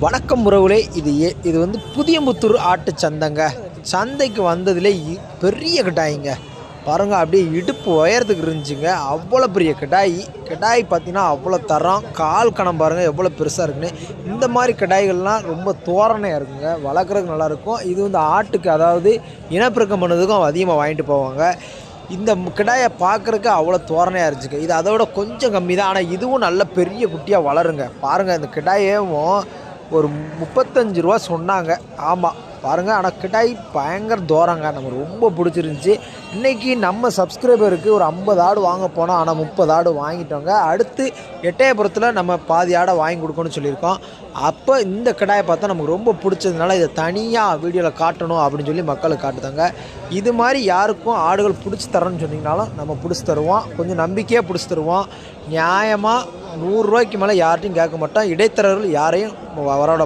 வணக்கம் உறவுகளே. இது வந்து புதியமுத்தூர் ஆட்டு சந்தைங்க. சந்தைக்கு வந்ததில் பெரிய கிடாய்ங்க பாருங்கள். அப்படியே இடுப்பு உயரத்துக்கு இருந்துச்சுங்க. அவ்வளோ பெரிய கிடாய் பார்த்தீங்கன்னா அவ்வளோ தரம். கால் கணம் பாருங்கள் எவ்வளோ பெருசாக இருக்குன்னு. இந்த மாதிரி கிடாய்கள்லாம் ரொம்ப தோரணையாக இருக்குங்க, வளர்க்குறதுக்கு நல்லாயிருக்கும். இது வந்து ஆட்டுக்கு, அதாவது இனப்பெருக்கம் பண்ணதுக்கும் அதிகமாக வாங்கிட்டு போவாங்க. இந்த கிடாயை பார்க்குறக்கு அவ்வளோ தோரணையாக இருந்துச்சுங்க. இது அதோட கொஞ்சம் கம்மி தான், ஆனால் இதுவும் நல்ல பெரிய குட்டியாக வளருங்க. பாருங்கள், இந்த கிடாயவும் ஒரு 35 ரூபா சொன்னாங்க. ஆமாம் பாருங்கள், ஆனால் கிடாய் பயங்கர தூரங்க. நம்ம ரொம்ப பிடிச்சிருந்துச்சி. இன்றைக்கி நம்ம சப்ஸ்கிரைபருக்கு ஒரு 50 ஆடு வாங்க போனோம், ஆனால் 30 ஆடு வாங்கிட்டோங்க. அடுத்து எட்டயபுரத்தில் நம்ம பாதி ஆடை வாங்கி கொடுக்கணும்னு சொல்லியிருக்கோம். அப்போ இந்த கிடாயை பார்த்தா நமக்கு ரொம்ப பிடிச்சதுனால இதை தனியாக வீடியோவில் காட்டணும் அப்படின்னு சொல்லி மக்களுக்கு காட்டுதாங்க. இது மாதிரி யாருக்கும் ஆடுகள் பிடிச்சி தரோன்னு சொன்னிங்கனாலும் நம்ம பிடிச்சி தருவோம். கொஞ்சம் நம்பிக்கையாக பிடிச்சி தருவோம். நியாயமாக 100 ரூபாய்க்கு மேலே யார்ட்டையும் கேட்க மாட்டோம். இடைத்தரகர்கள் யாரையும் வரோட